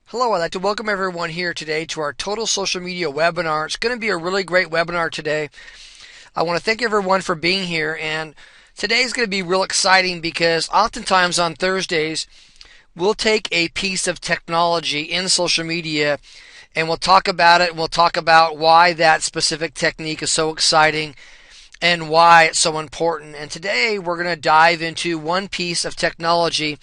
Hello, I'd like to welcome everyone here today to our Total Social Media webinar. It's going to be a really great webinar today. I want to thank everyone for being here, and today is going to be real exciting because oftentimes on Thursdays we'll take a piece of technology in social media and we'll talk about it and we'll talk about why that specific technique is so exciting and why it's so important. And today we're going to dive into one piece of technology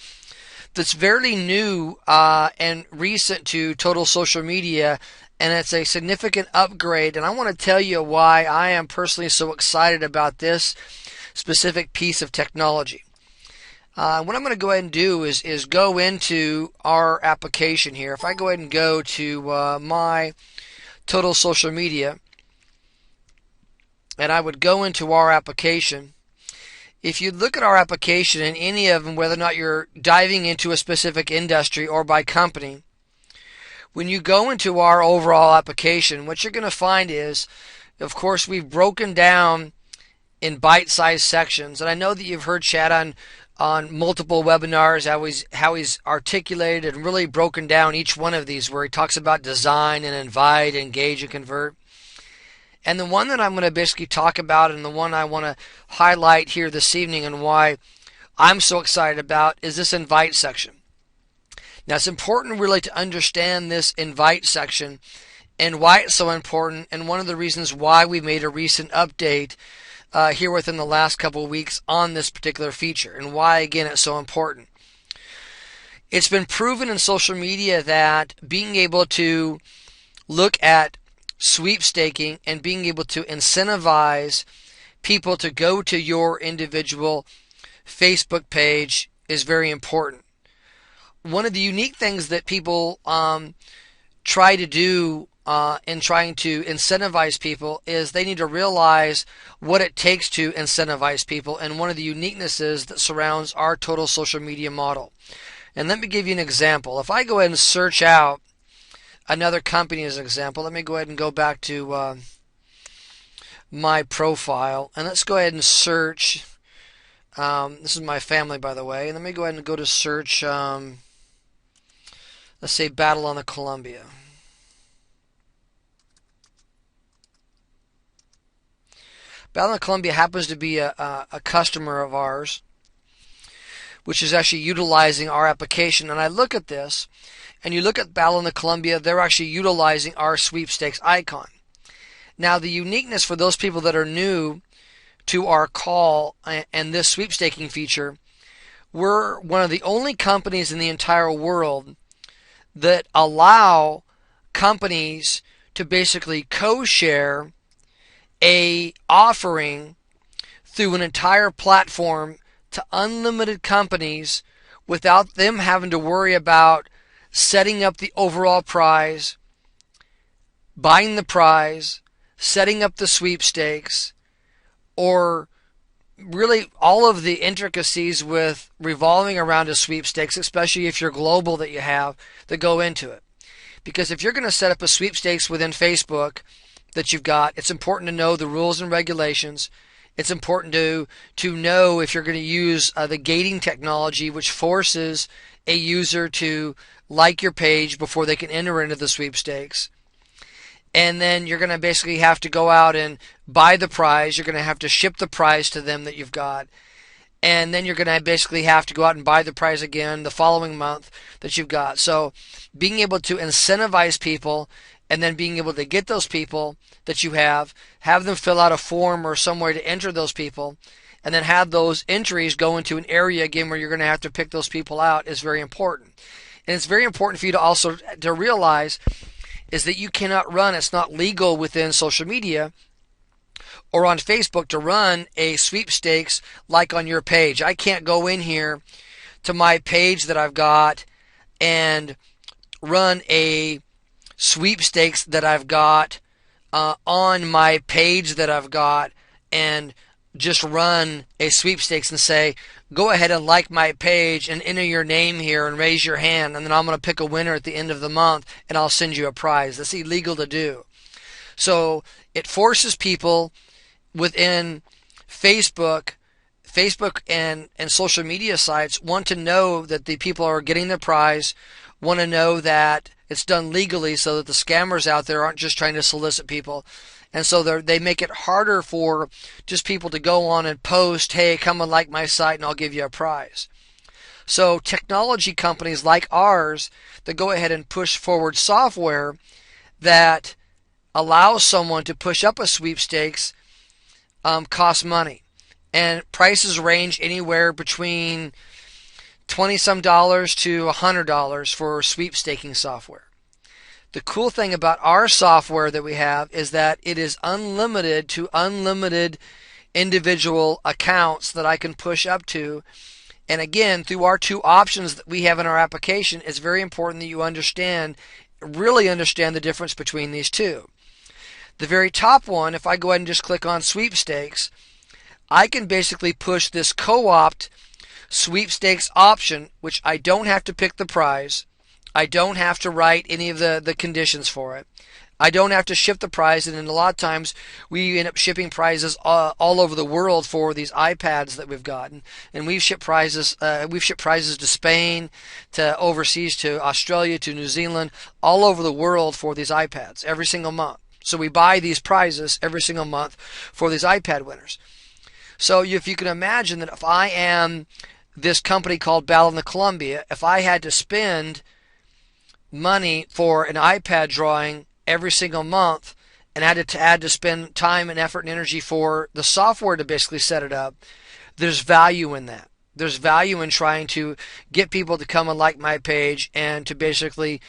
that's fairly new and recent to total social media, and it's a significant upgrade. And I want to tell you why I am personally so excited about this specific piece of technology. What I'm going to go ahead and do is go into our application here. If I go ahead and go to my total social media, and I would go into our application. If you look at our application in any of them, whether or not you're diving into a specific industry or by company, when you go into our overall application, what you're going to find is, of course, we've broken down in bite-sized sections. And I know that you've heard Chad on multiple webinars how he's articulated and really broken down each one of these, where he talks about design and invite, engage, and convert. And the one that I'm going to basically talk about, and the one I want to highlight here this evening and why I'm so excited about, is this invite section. Now, it's important really to understand this invite section and why it's so important, and one of the reasons why we made a recent update here within the last couple of weeks on this particular feature, and why, again, it's so important. It's been proven in social media that being able to look at sweepstaking and being able to incentivize people to go to your individual Facebook page is very important. One of the unique things that people try to do in trying to incentivize people is they need to realize what it takes to incentivize people, and one of the uniquenesses that surrounds our total social media model. And let me give you an example. If I go ahead and search out another company as an example, let me go ahead and go back to my profile, and let's go ahead and search. This is my family, by the way. Let me go ahead and go to search, let's say Battle on the Columbia. Battle on the Columbia happens to be a customer of ours, which is actually utilizing our application. And I look at this, and you look at Battle in the Columbia, they're actually utilizing our sweepstakes icon. Now, the uniqueness for those people that are new to our call and this sweepstaking feature, we're one of the only companies in the entire world that allow companies to basically co-share a offering through an entire platform to unlimited companies without them having to worry about setting up the overall prize, buying the prize, setting up the sweepstakes, or really all of the intricacies with revolving around a sweepstakes, especially if you're global, that you have that go into it. Because if you're going to set up a sweepstakes within Facebook that you've got, it's important to know the rules and regulations. It's important to know if you're going to use the gating technology, which forces a user to like your page before they can enter into the sweepstakes. And then you're going to basically have to go out and buy the prize. You're going to have to ship the prize to them that you've got. And then you're going to basically have to go out and buy the prize again the following month that you've got. So being able to incentivize people, and then being able to get those people that you have them fill out a form or somewhere to enter those people, and then have those entries go into an area again where you're going to have to pick those people out, is very important. And it's very important for you to also to realize is that you cannot run, it's not legal within social media or on Facebook to run a sweepstakes like on your page. I can't go in here to my page that I've got and run a sweepstakes that I've got on my page that I've got and just run a sweepstakes and say, go ahead and like my page and enter your name here and raise your hand, and then I'm going to pick a winner at the end of the month and I'll send you a prize. That's illegal to do. So it forces people within Facebook and social media sites want to know that the people are getting the prize, want to know that it's done legally so that the scammers out there aren't just trying to solicit people. And so they make it harder for just people to go on and post, hey, come and like my site and I'll give you a prize. So technology companies like ours that go ahead and push forward software that allows someone to push up a sweepstakes cost money. And prices range anywhere between $20-some to $100 for sweepstaking software. The cool thing about our software that we have is that it is unlimited to unlimited individual accounts that I can push up to. And again, through our two options that we have in our application, it's very important that you really understand the difference between these two. The very top one, if I go ahead and just click on sweepstakes, I can basically push this co-opt sweepstakes option, which I don't have to pick the prize. I don't have to write any of the conditions for it. I don't have to ship the prize, and a lot of times we end up shipping prizes all over the world for these iPads that we've gotten. And we've shipped prizes to Spain, to overseas, to Australia, to New Zealand, all over the world for these iPads every single month. So we buy these prizes every single month for these iPad winners. So if you can imagine that if I am this company called Battle in the Columbia, if I had to spend money for an iPad drawing every single month and had to spend time and effort and energy for the software to basically set it up, there's value in that. There's value in trying to get people to come and like my page and to basically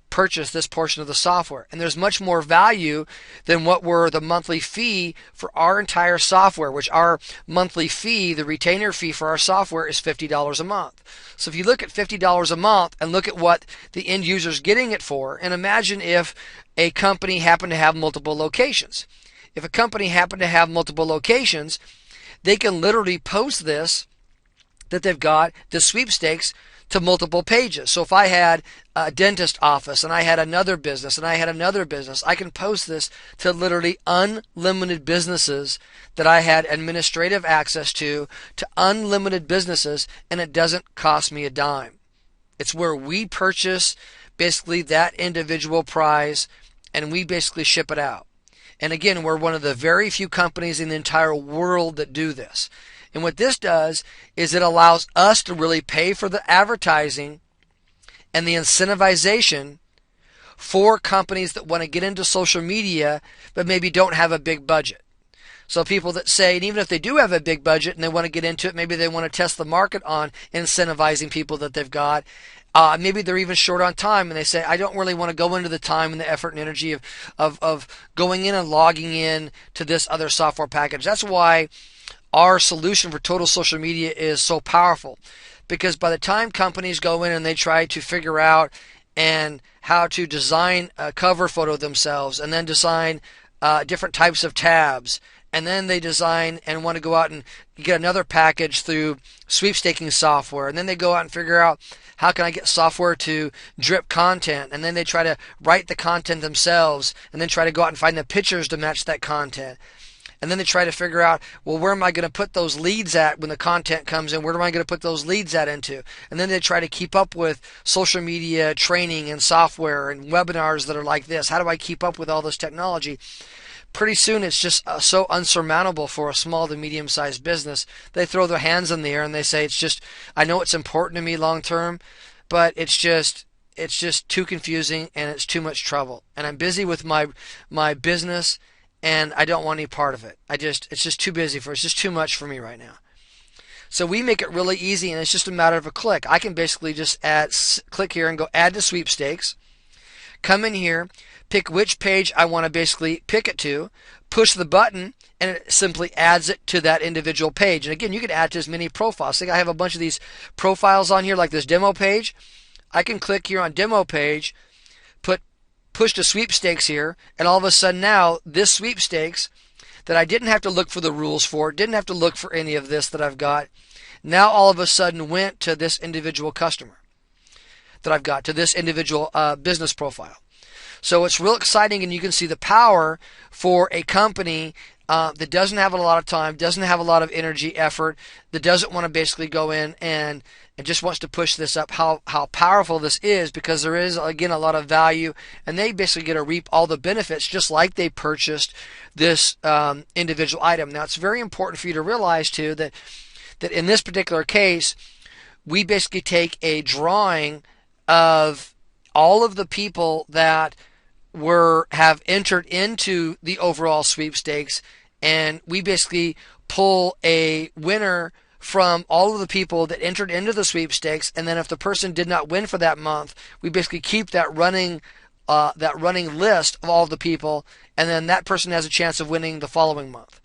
purchase this portion of the software. And there's much more value than what were the monthly fee for our entire software, which our monthly fee, the retainer fee for our software, is $50 a month. So if you look at $50 a month and look at what the end user's getting it for, and imagine if a company happened to have multiple locations. If a company happened to have multiple locations, they can literally post this, that they've got the sweepstakes, to multiple pages. So if I had a dentist office and I had another business and I had another business, I can post this to literally unlimited businesses that I had administrative access to unlimited businesses, and it doesn't cost me a dime. It's where we purchase basically that individual prize and we basically ship it out. And again, we're one of the very few companies in the entire world that do this. And what this does is it allows us to really pay for the advertising and the incentivization for companies that want to get into social media but maybe don't have a big budget. So people that say, and even if they do have a big budget and they want to get into it, maybe they want to test the market on incentivizing people that they've got. Maybe they're even short on time and they say, I don't really want to go into the time and the effort and energy of going in and logging in to this other software package. That's why our solution for total social media is so powerful, because by the time companies go in and they try to figure out and how to design a cover photo themselves and then design different types of tabs, and then they design and want to go out and get another package through sweepstaking software, and then they go out and figure out how can I get software to drip content, and then they try to write the content themselves and then try to go out and find the pictures to match that content. And then they try to figure out, well, where am I going to put those leads at when the content comes in? Where am I going to put those leads at into? And then they try to keep up with social media training and software and webinars that are like this. How do I keep up with all this technology? Pretty soon it's just so unsurmountable for a small to medium-sized business. They throw their hands in the air and they say, I know it's important to me long term, but it's just too confusing and it's too much trouble. And I'm busy with my business, and I don't want any part of it. It's just too busy it's just too much for me right now. So we make it really easy, and it's just a matter of a click. I can basically just click here and go add to sweepstakes, come in here, pick which page I want to basically pick it to, push the button, and it simply adds it to that individual page. And again, you can add to as many profiles. See, I have a bunch of these profiles on here, like this demo page. I can click here on demo page, push to sweepstakes here, and all of a sudden now this sweepstakes that I didn't have to look for the rules for, didn't have to look for any of this that I've got, now all of a sudden went to this individual customer that I've got, to this individual business profile. So it's real exciting, and you can see the power for a company that doesn't have a lot of time, doesn't have a lot of energy, effort, that doesn't want to basically go in and just wants to push this up, how powerful this is, because there is, again, a lot of value, and they basically get to reap all the benefits just like they purchased this individual item. Now, it's very important for you to realize, too, that in this particular case, we basically take a drawing of all of the people that have entered into the overall sweepstakes, and we basically pull a winner from all of the people that entered into the sweepstakes, and then if the person did not win for that month, we basically keep that running list of all the people, and then that person has a chance of winning the following month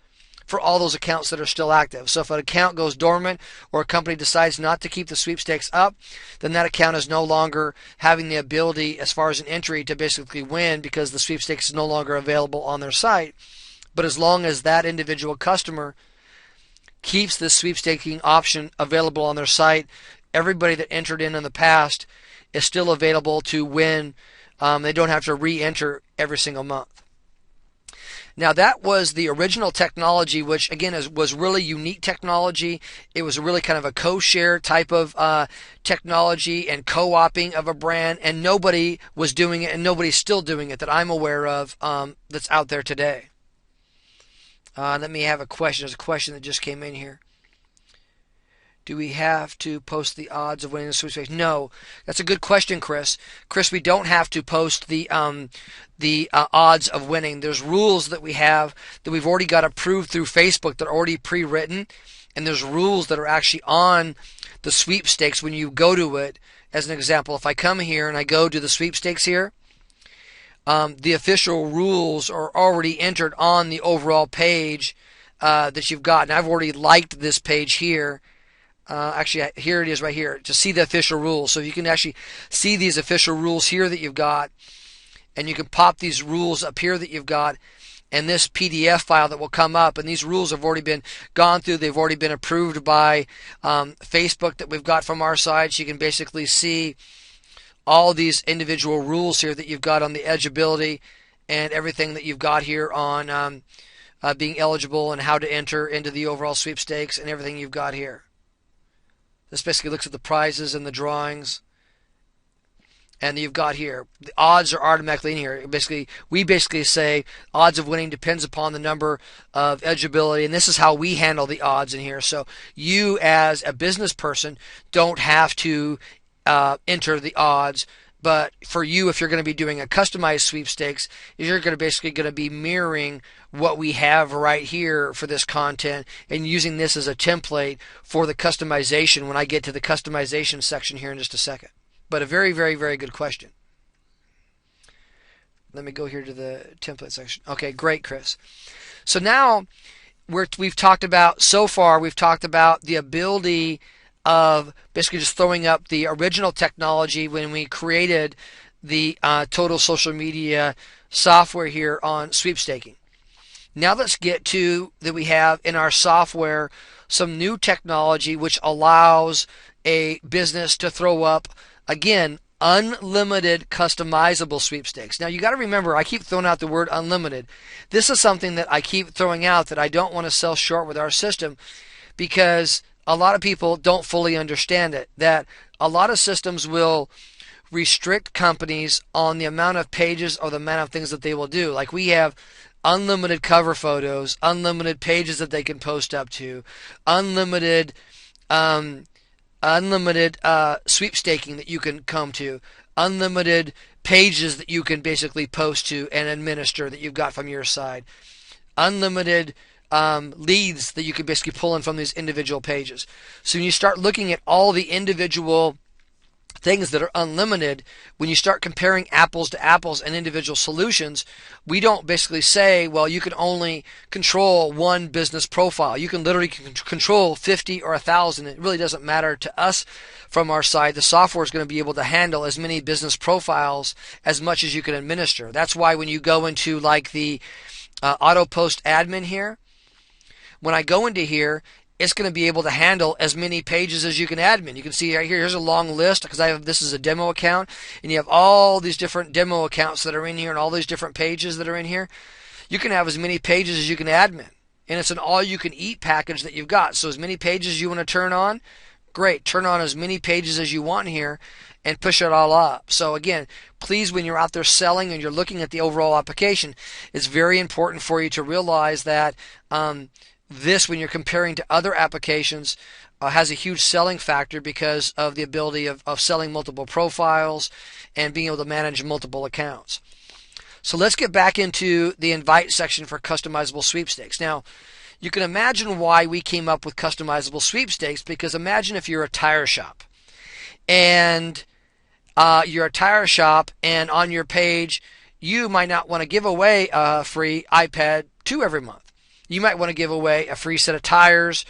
for all those accounts that are still active. So if an account goes dormant or a company decides not to keep the sweepstakes up, then that account is no longer having the ability as far as an entry to basically win, because the sweepstakes is no longer available on their site. But as long as that individual customer keeps the sweepstaking option available on their site, everybody that entered in the past is still available to win. They don't have to re-enter every single month. Now, that was the original technology, which, again, was really unique technology. It was really kind of a co-share type of technology and co-oping of a brand, and nobody was doing it, and nobody's still doing it that I'm aware of that's out there today. Let me have a question. There's a question that just came in here. Do we have to post the odds of winning the sweepstakes? No, that's a good question, Chris. Chris, we don't have to post the odds of winning. There's rules that we have that we've already got approved through Facebook that are already pre-written, and there's rules that are actually on the sweepstakes when you go to it. As an example, if I come here and I go to the sweepstakes here, the official rules are already entered on the overall page that you've got. And I've already liked this page here. Actually, here it is right here, to see the official rules. So you can actually see these official rules here that you've got, and you can pop these rules up here that you've got, and this PDF file that will come up, and these rules have already been gone through. They've already been approved by Facebook that we've got from our side. So you can basically see all these individual rules here that you've got on the eligibility and everything that you've got here on being eligible and how to enter into the overall sweepstakes and everything you've got here. This basically looks at the prizes and the drawings. And you've got here, the odds are automatically in here. We basically say odds of winning depends upon the number of eligibility, and this is how we handle the odds in here. So you, as a business person, don't have to enter the odds. But for you, if you're going to be doing a customized sweepstakes, you're basically going to be mirroring what we have right here for this content and using this as a template for the customization when I get to the customization section here in just a second. But a very, very, very good question. Let me go here to the template section. Okay, great, Chris. So now we've talked about, so far, we've talked about the ability of basically just throwing up the original technology when we created the total social media software here on sweepstaking. Now let's get to that we have in our software some new technology which allows a business to throw up, again, unlimited customizable sweepstakes. Now you got to remember, I keep throwing out the word unlimited. This is something that I keep throwing out that I don't want to sell short with our system, because a lot of people don't fully understand it, that a lot of systems will restrict companies on the amount of pages or the amount of things that they will do. Like we have unlimited cover photos, unlimited pages that they can post up to, unlimited sweepstaking that you can come to, unlimited pages that you can basically post to and administer that you've got from your side, unlimited leads that you can basically pull in from these individual pages. So when you start looking at all the individual things that are unlimited, when you start comparing apples to apples and individual solutions, we don't basically say, well, you can only control one business profile. You can literally control 50 or 1,000. It really doesn't matter to us from our side. The software is going to be able to handle as many business profiles as much as you can administer. That's why when you go into like the auto post admin here, when I go into here, it's going to be able to handle as many pages as you can admin. You can see right here, here's a long list because this is a demo account, and you have all these different demo accounts that are in here and all these different pages that are in here. You can have as many pages as you can admin, and it's an all-you-can-eat package that you've got. So as many pages you want to turn on, great. Turn on as many pages as you want here and push it all up. So again, please, when you're out there selling and you're looking at the overall application, it's very important for you to realize that this, when you're comparing to other applications, has a huge selling factor because of the ability of selling multiple profiles and being able to manage multiple accounts. So let's get back into the invite section for customizable sweepstakes. Now, you can imagine why we came up with customizable sweepstakes, because imagine if you're a tire shop and you're a tire shop, and on your page you might not want to give away a free iPad 2 every month. You might want to give away a free set of tires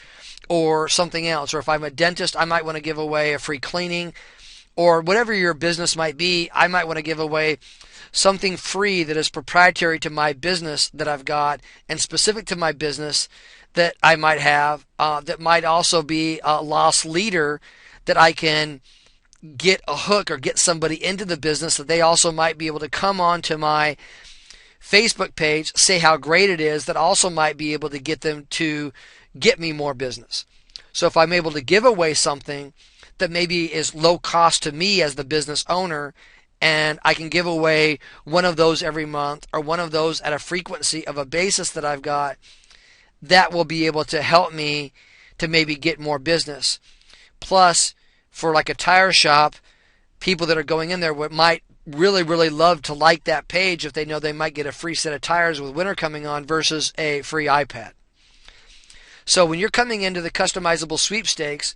or something else. Or if I'm a dentist, I might want to give away a free cleaning, or whatever your business might be. I might want to give away something free that is proprietary to my business that I've got and specific to my business that I might have, that might also be a loss leader that I can get a hook or get somebody into the business that they also might be able to come on to my Facebook page, say how great it is, that also might be able to get them to get me more business. So if I'm able to give away something that maybe is low cost to me as the business owner, and I can give away one of those every month or one of those at a frequency of a basis that I've got, that will be able to help me to maybe get more business. Plus, for like a tire shop, people that are going in there might really love to like that page if they know they might get a free set of tires with winter coming on versus a free iPad. So when you're coming into the customizable sweepstakes,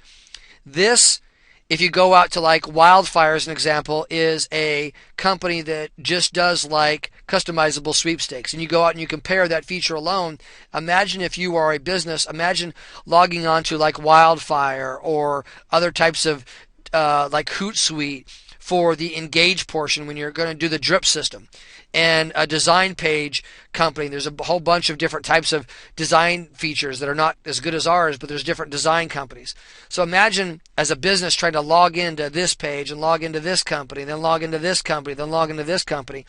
this, if you go out to like Wildfire as an example, is a company that just does like customizable sweepstakes, and you go out and you compare that feature alone. Imagine if you are a business, imagine logging on to like Wildfire or other types of like Hootsuite for the engage portion when you're going to do the drip system, and a design page company. There's a whole bunch of different types of design features that are not as good as ours, but there's different design companies. So imagine as a business trying to log into this page and log into this company, then log into this company, then log into this company.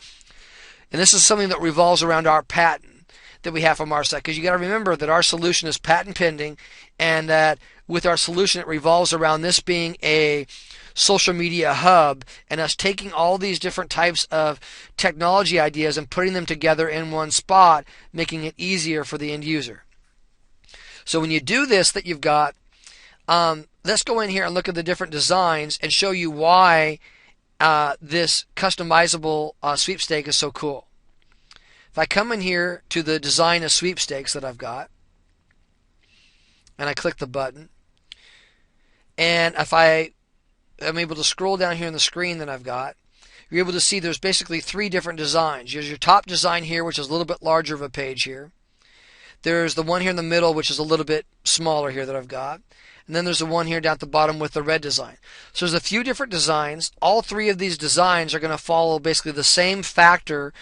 And this is something that revolves around our patent that we have from our side, because you got to remember that our solution is patent pending, and that with our solution it revolves around this being a social media hub and us taking all these different types of technology ideas and putting them together in one spot, making it easier for the end user. So when you do this that you've got, let's go in here and look at the different designs and show you why this customizable sweepstake is so cool. If I come in here to the design of sweepstakes that I've got, and I click the button, and if I'm able to scroll down here on the screen that I've got, you're able to see there's basically three different designs. There's your top design here, which is a little bit larger of a page here. There's the one here in the middle, which is a little bit smaller here that I've got. And then there's the one here down at the bottom with the red design. So there's a few different designs. All three of these designs are going to follow basically the same factor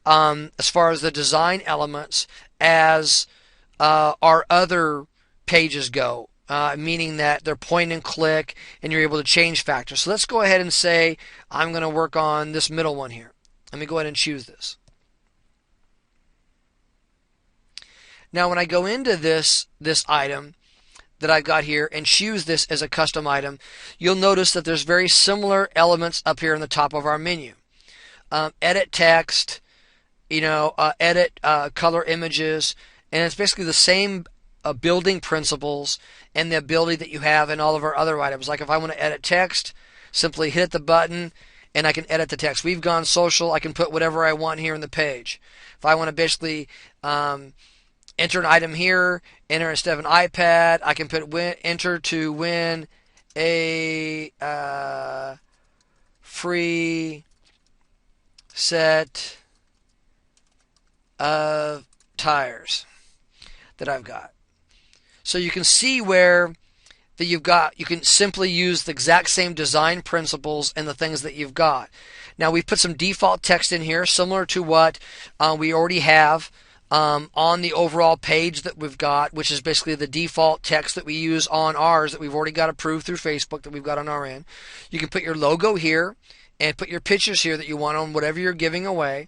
as far as the design elements as our other pages go. Meaning that they're point and click and you're able to change factors. So let's go ahead and say I'm going to work on this middle one here. Let me go ahead and choose this. Now when I go into this item that I've got here and choose this as a custom item, you'll notice that there's very similar elements up here in the top of our menu. Edit text, edit color images, and it's basically the same building principles and the ability that you have in all of our other items. Like if I want to edit text, simply hit the button and I can edit the text. We've gone social. I can put whatever I want here in the page. If I want to basically enter an item here, enter instead of an iPad, I can put enter to win a free set of tires that I've got. So you can see where that you can simply use the exact same design principles and the things that you've got. Now we've put some default text in here similar to what we already have on the overall page that we've got, which is basically the default text that we use on ours that we've already got approved through Facebook that we've got on our end. You can put your logo here and put your pictures here that you want on whatever you're giving away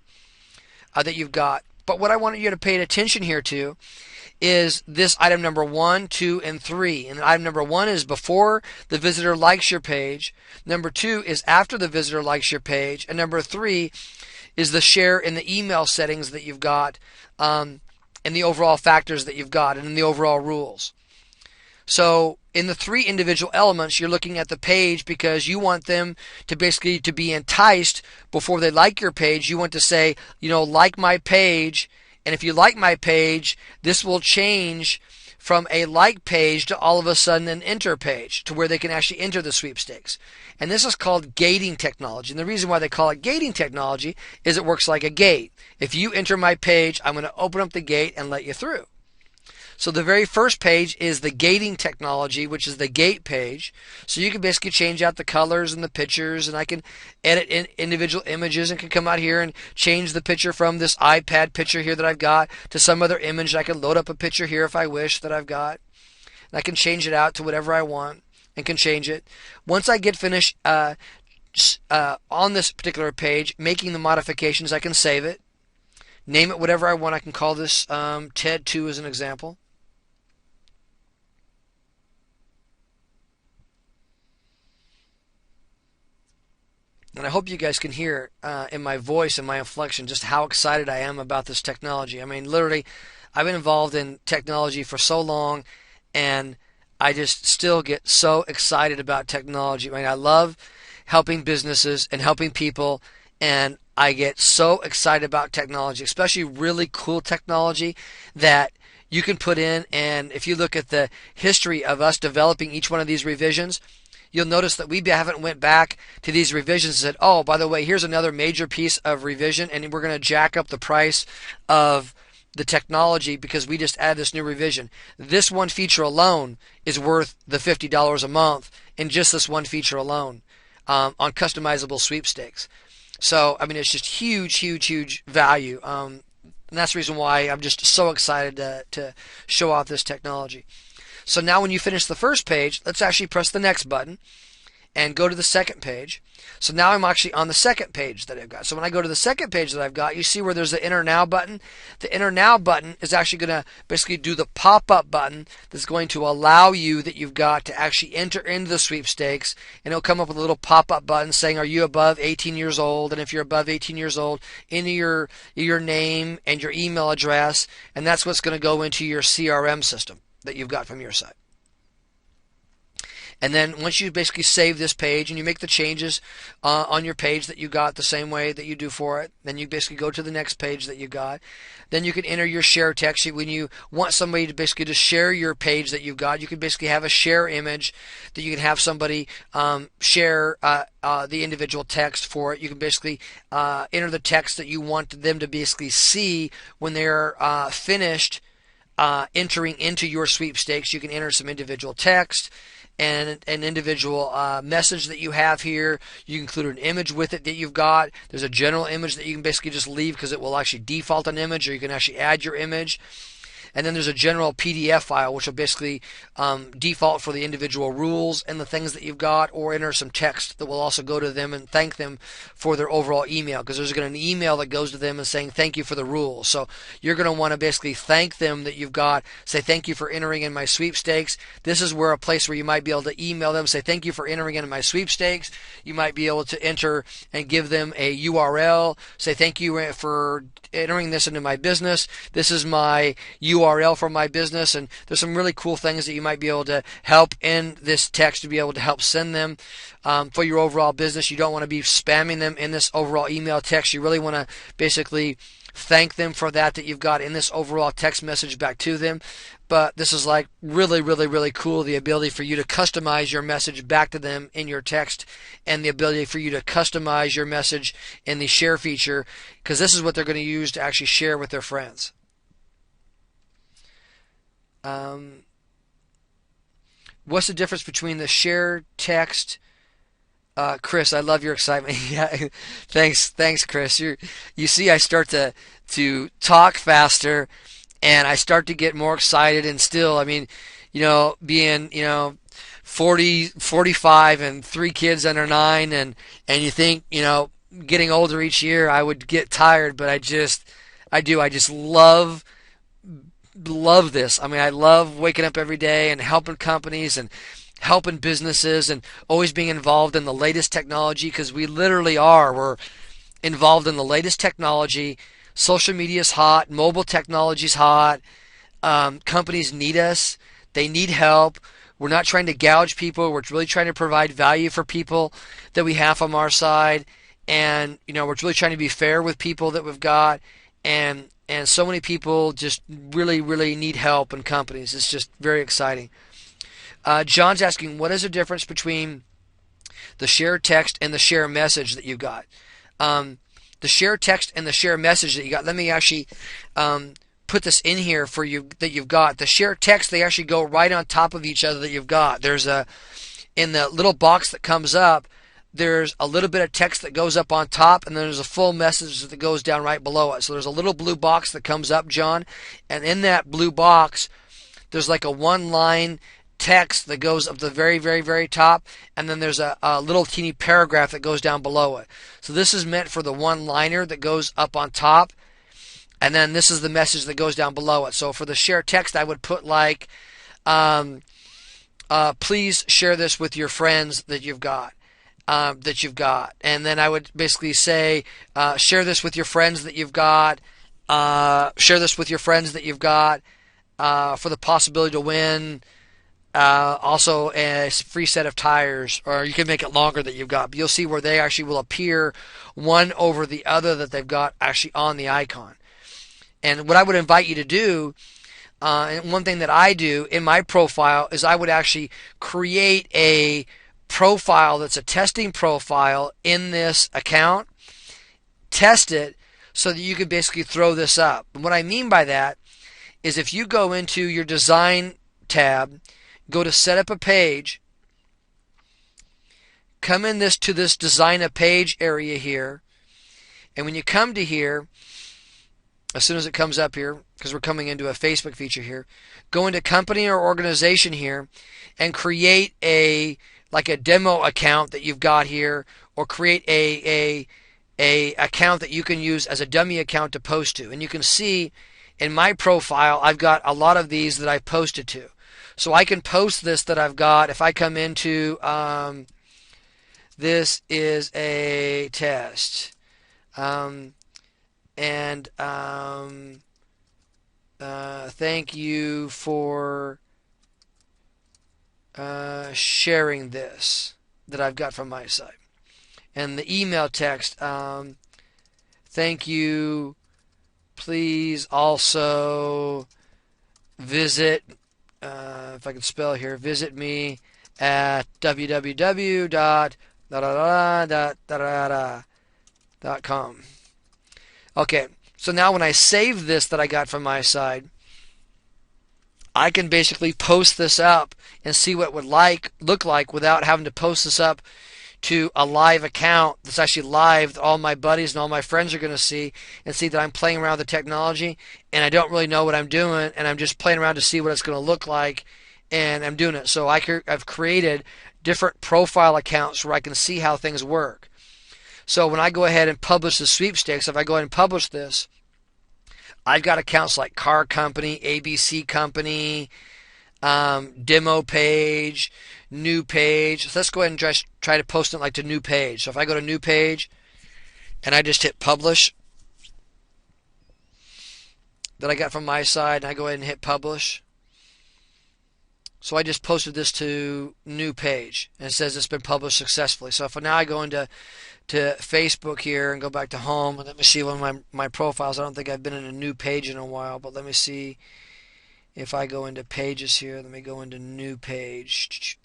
that you've got. But what I want you to pay attention here to is this item number 1, 2, and 3. And item number 1 is before the visitor likes your page. Number 2 is after the visitor likes your page. And number 3 is the share in the email settings that you've got, and the overall factors that you've got, and in the overall rules. So in the 3 individual elements, you're looking at the page because you want them to basically to be enticed before they like your page. You want to say, like my page, and if you like my page, this will change from a like page to all of a sudden an enter page to where they can actually enter the sweepstakes. And this is called gating technology. And the reason why they call it gating technology is it works like a gate. If you enter my page, I'm going to open up the gate and let you through. So the very first page is the gating technology, which is the gate page. So you can basically change out the colors and the pictures, and I can edit individual images and can come out here and change the picture from this iPad picture here that I've got to some other image. I can load up a picture here if I wish that I've got. And I can change it out to whatever I want and can change it. Once I get finished on this particular page making the modifications, I can save it. Name it whatever I want. I can call this TED 2 as an example. And I hope you guys can hear in my voice and my inflection just how excited I am about this technology. I mean, literally, I've been involved in technology for so long, and I just still get so excited about technology. I mean, I love helping businesses and helping people, and I get so excited about technology, especially really cool technology that you can put in. And if you look at the history of us developing each one of these revisions, you'll notice that we haven't went back to these revisions and said, oh, by the way, here's another major piece of revision, and we're going to jack up the price of the technology because we just added this new revision. This one feature alone is worth the $50 a month in just this one feature alone on customizable sweepstakes. So, I mean, it's just huge, huge, huge value. And that's the reason why I'm just so excited to show off this technology. So now when you finish the first page, let's actually press the next button and go to the second page. So now I'm actually on the second page that I've got. So when I go to the second page that I've got, you see where there's the Enter Now button. The Enter Now button is actually going to basically do the pop-up button that's going to allow you that you've got to actually enter into the sweepstakes, and it'll come up with a little pop-up button saying, are you above 18 years old? And if you're above 18 years old, enter your name and your email address, and that's what's going to go into your CRM system that you've got from your site. And then once you basically save this page and you make the changes on your page that you got the same way that you do for it, then you basically go to the next page that you got. Then you can enter your share text. When you want somebody to basically just share your page that you've got, you can basically have a share image that you can have somebody share the individual text for it. You can basically enter the text that you want them to basically see when they're finished entering into your sweepstakes. You can enter some individual text and an individual message that you have here. You can include an image with it that you've got. There's a general image that you can basically just leave because it will actually default an image, or you can actually add your image. And then there's a general PDF file, which will basically default for the individual rules and the things that you've got, or enter some text that will also go to them and thank them for their overall email, because there's going to be an email that goes to them and saying thank you for the rules. So you're going to want to basically thank them that you've got, say thank you for entering in my sweepstakes. This is where a place where you might be able to email them, say thank you for entering in my sweepstakes. You might be able to enter and give them a URL, say thank you for entering this into my business. This is my URL for my business, and there's some really cool things that you might be able to help in this text to be able to help send them for your overall business. You don't want to be spamming them in this overall email text. You really want to basically thank them for that you've got in this overall text message back to them. But this is like really, really, really cool, the ability for you to customize your message back to them in your text, and the ability for you to customize your message in the share feature, because this is what they're going to use to actually share with their friends. What's the difference between the share text Chris, I love your excitement. Yeah, thanks, Chris. You see, I start to talk faster, and I start to get more excited. And still, I mean, being 45 and three kids under 9, and you think getting older each year, I would get tired, but I just love this. I mean, I love waking up every day and helping companies and helping businesses and always being involved in the latest technology because we literally are. We're involved in the latest technology. Social media is hot. Mobile technology is hot. Companies need us. They need help. We're not trying to gouge people. We're really trying to provide value for people that we have on our side. And, we're really trying to be fair with people that we've got. And so many people just really, really need help in companies. It's just very exciting. John's asking, what is the difference between the share text and the share message that you got? The share text and the share message that you got. Let me actually put this in here for you that you've got. The share text, they actually go right on top of each other that you've got. In the little box that comes up, there's a little bit of text that goes up on top, and then there's a full message that goes down right below it. So there's a little blue box that comes up, John, and in that blue box, there's like a one-line text that goes up the very, very, very top, and then there's a little teeny paragraph that goes down below it. So this is meant for the one-liner that goes up on top, and then this is the message that goes down below it. So for the share text, I would put like, please share this with your friends that you've got. And then I would basically say, share this with your friends that you've got. Share this with your friends that you've got for the possibility to win. Also, a free set of tires, or you can make it longer that you've got. But you'll see where they actually will appear one over the other that they've got actually on the icon. And what I would invite you to do, and one thing that I do in my profile is I would actually create a profile that's a testing profile in this account, test it so that you can basically throw this up. And what I mean by that is if you go into your design tab, go to set up a page, come in to this design a page area here, and when you come to here, as soon as it comes up here, because we're coming into a Facebook feature here, go into company or organization here and create a demo account that you've got here, or create a account that you can use as a dummy account to post to. And you can see in my profile, I've got a lot of these that I've posted to. So I can post this that I've got. If I come into, this is a test. Thank you for sharing this that I've got from my side. And the email text, thank you. Please also visit, if I can spell here, visit me at www.com. Okay, so now when I save this that I got from my side, I can basically post this up and see what it would look like without having to post this up to a live account that's actually live that all my buddies and all my friends are going to see, and see that I'm playing around with the technology and I don't really know what I'm doing, and I'm just playing around to see what it's going to look like, and I'm doing it. So I've created different profile accounts where I can see how things work. So when I go ahead and publish the sweepstakes, if I go ahead and publish this, I've got accounts like Car Company, ABC Company, demo page, new page. So let's go ahead and just try to post it like to new page. So if I go to new page and I just hit publish, that I got from my side, and I go ahead and hit publish. So I just posted this to new page, and it says it's been published successfully. So if now I go into Facebook here and go back to home, and let me see one of my profiles. I don't think I've been in a new page in a while, but let me see if I go into pages here. Let me go into new page.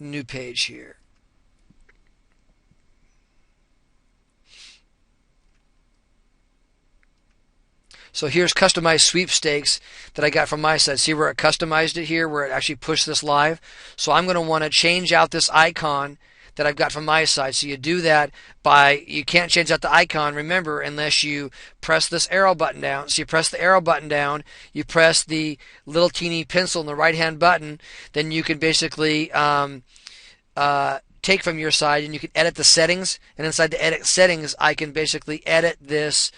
New page here. So here's customized sweepstakes that I got from my side. See where it customized it here, where it actually pushed this live? So I'm going to want to change out this icon that I've got from my side. So you do that you can't change out the icon, remember, unless you press this arrow button down. So you press the arrow button down, you press the little teeny pencil in the right hand button, then you can basically take from your side and you can edit the settings. And inside the edit settings, I can basically edit this,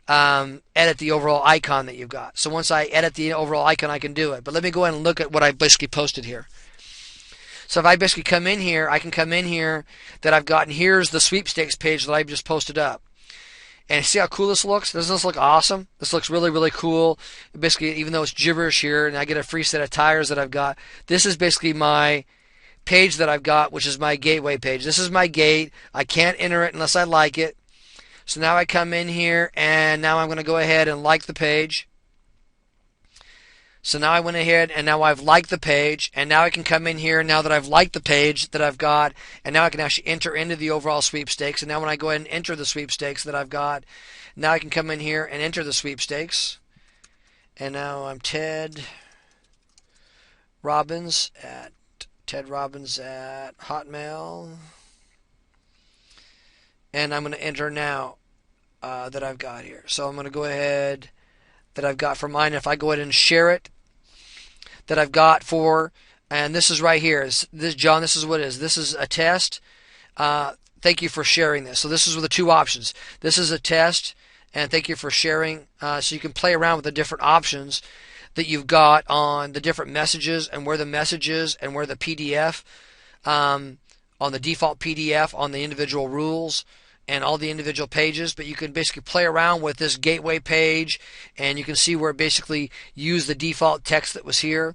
edit the overall icon that you've got. So once I edit the overall icon, I can do it. But let me go ahead and look at what I basically posted here. So if I basically come in here, I can come in here that I've got, and here's the sweepstakes page that I've just posted up. And see how cool this looks? Doesn't this look awesome? This looks really, really cool. Basically, even though it's gibberish here, and I get a free set of tires that I've got, this is basically my page that I've got, which is my gateway page. This is my gate. I can't enter it unless I like it. So now I come in here, and now I'm going to go ahead and like the page. So now I went ahead and now I've liked the page, and now I can come in here now that I've liked the page that I've got, and now I can actually enter into the overall sweepstakes. And now when I go ahead and enter the sweepstakes that I've got, now I can come in here and enter the sweepstakes. And now I'm Ted Robbins at Hotmail. And I'm going to enter now that I've got here. So I'm going to go ahead that I've got for mine. If I go ahead and share it, that I've got for, and this is right here. This, John, this is what it is. This is a test. Thank you for sharing this. So this is the two options. This is a test, and thank you for sharing. So you can play around with the different options that you've got on the different messages, and where the message is, and where the PDF, on the default PDF, on the individual rules, and all the individual pages. But you can basically play around with this gateway page, and you can see where it basically used the default text that was here.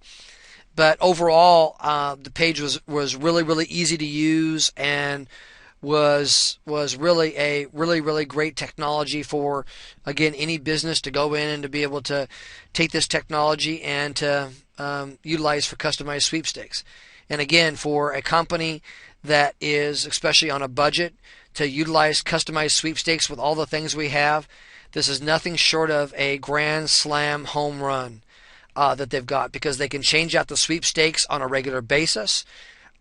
But overall, the page was really, really easy to use, and was really a really great technology for, again, any business to go in and to be able to take this technology and to utilize for customized sweepstakes. And again, for a company that is, especially on a budget, to utilize customized sweepstakes with all the things we have, this is nothing short of a grand slam home run that they've got, because they can change out the sweepstakes on a regular basis.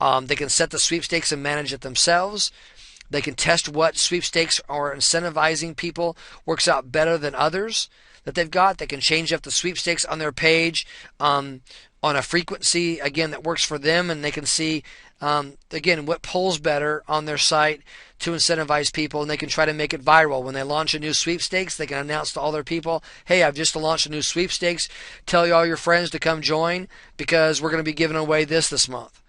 They can set the sweepstakes and manage it themselves. They can test what sweepstakes are incentivizing people works out better than others that they've got. They can change up the sweepstakes on their page on a frequency, again, that works for them, and they can see, again, what pulls better on their site to incentivize people, and they can try to make it viral. When they launch a new sweepstakes, they can announce to all their people, hey, I've just launched a new sweepstakes. Tell all your friends to come join, because we're going to be giving away this month.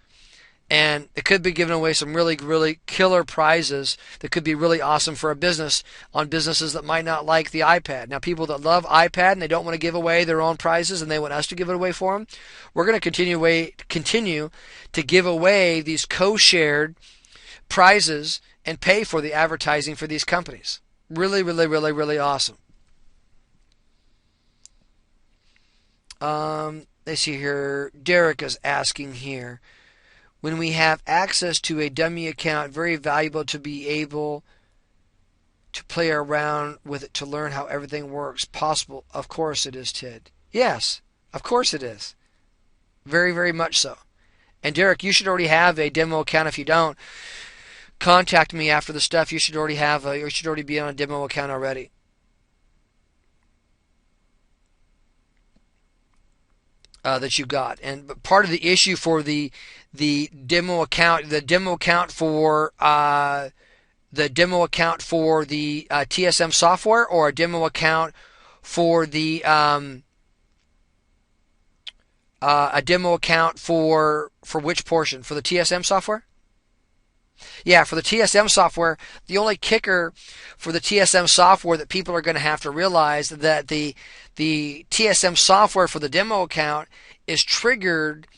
And it could be giving away some really, really killer prizes that could be really awesome for a business, on businesses that might not like the iPad. Now, people that love iPad and they don't want to give away their own prizes and they want us to give it away for them, we're going to continue to give away these co-shared prizes and pay for the advertising for these companies. Really, really, really, really awesome. Let's see here. Derek is asking here, when we have access to a dummy account, very valuable to be able to play around with it to learn how everything works. Possible? Of course it is, Ted. Yes, of course it is. Very, very much so. And Derek, you should already have a demo account. If you don't, contact me after the stuff. You should already have you should already be on a demo account already. That you got. And part of the issue for the demo account, the demo account for the TSM software, or a demo account for the a demo account for which portion? For the TSM software? Yeah, for the TSM software, the only kicker for the TSM software that people are going to have to realize that the TSM software for the demo account is triggered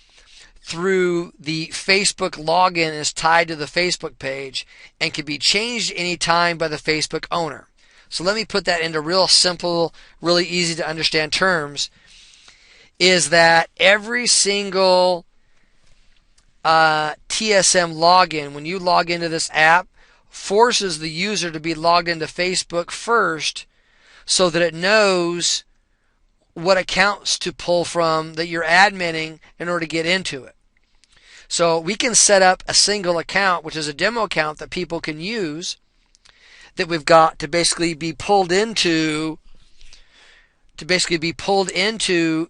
through the Facebook login, is tied to the Facebook page, and can be changed anytime by the Facebook owner. So let me put that into real simple, really easy to understand terms, is that every single TSM login, when you log into this app, forces the user to be logged into Facebook first, so that it knows what accounts to pull from that you're adminning in order to get into it. So we can set up a single account, which is a demo account that people can use, that we've got to basically be pulled into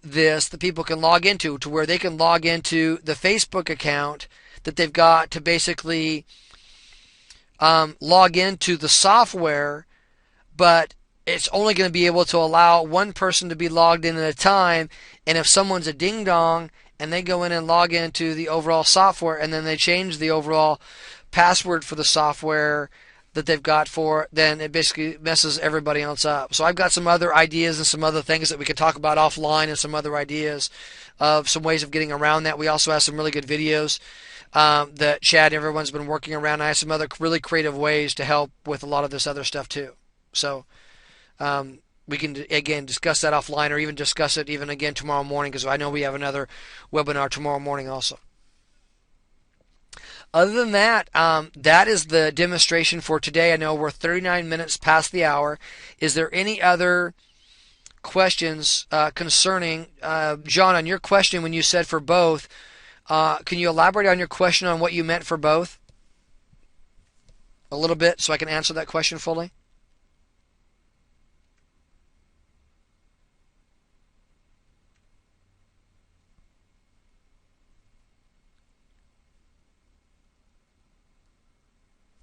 this, that people can log into, to where they can log into the Facebook account that they've got to basically log into the software, but it's only going to be able to allow one person to be logged in at a time. And if someone's a ding-dong and they go in and log into the overall software and then they change the overall password for the software that they've got for, then it basically messes everybody else up. So I've got some other ideas and some other things that we could talk about offline, and some other ideas of some ways of getting around that. We also have some really good videos that Chad and everyone's been working around. I have some other really creative ways to help with a lot of this other stuff too. So we can, again, discuss that offline, or even discuss it even again tomorrow morning, because I know we have another webinar tomorrow morning also. Other than that, that is the demonstration for today. I know we're 39 minutes past the hour. Is there any other questions concerning, John, on your question when you said for both, can you elaborate on your question on what you meant for both a little bit so I can answer that question fully?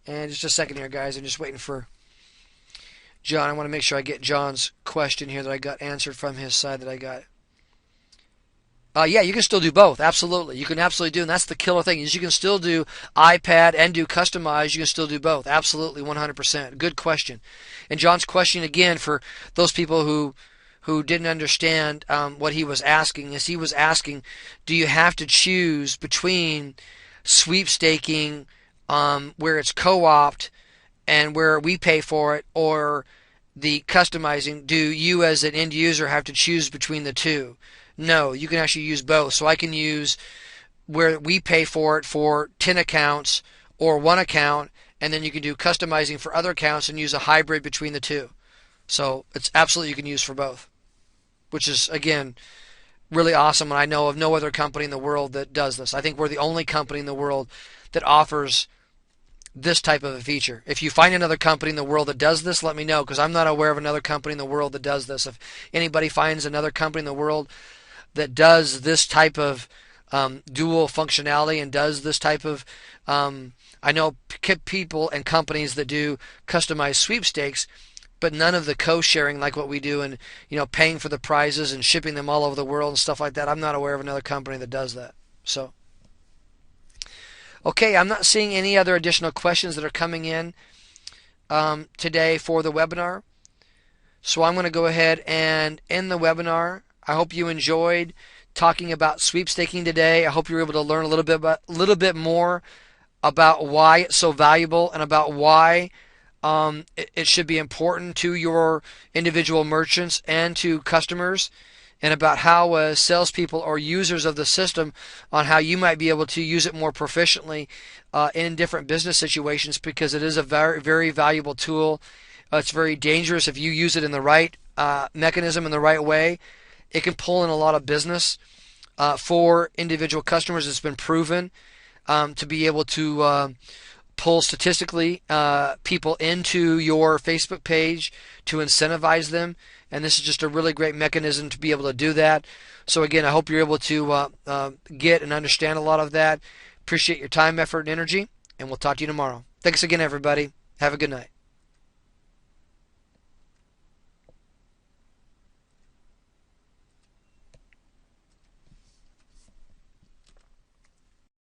And just a second here, guys. I'm just waiting for John. I want to make sure I get John's question here that I got answered from his side that I got. Yeah, you can still do both. Absolutely. You can absolutely do, and that's the killer thing, is you can still do iPad and do customize. You can still do both. Absolutely, 100%. Good question. And John's question, again, for those people who didn't understand what he was asking, is he was asking, do you have to choose between sweepstaking where it's co-opt and where we pay for it, or the customizing? Do you as an end user have to choose between the two? No, you can actually use both. So I can use where we pay for it for 10 accounts or one account, and then you can do customizing for other accounts and use a hybrid between the two. So it's absolutely, you can use for both, which is, again, really awesome. And I know of no other company in the world that does this. I think we're the only company in the world that offers this type of a feature. If you find another company in the world that does this, let me know, because I'm not aware of another company in the world that does this. If anybody finds another company in the world that does this type of dual functionality and does this type of, I know people and companies that do customized sweepstakes, but none of the co-sharing like what we do, and paying for the prizes and shipping them all over the world and stuff like that. I'm not aware of another company that does that. So okay, I'm not seeing any other additional questions that are coming in today for the webinar. So I'm going to go ahead and end the webinar. I hope you enjoyed talking about sweepstaking today. I hope you were able to learn a little bit more about why it's so valuable, and about why it should be important to your individual merchants and to customers, and about how salespeople or users of the system, on how you might be able to use it more proficiently in different business situations, because it is a very, very valuable tool. It's very dangerous if you use it in the right mechanism, in the right way. It can pull in a lot of business for individual customers. It's been proven to be able to pull statistically people into your Facebook page to incentivize them. And this is just a really great mechanism to be able to do that. So again, I hope you're able to get and understand a lot of that. Appreciate your time, effort, and energy, and we'll talk to you tomorrow. Thanks again, everybody. Have a good night.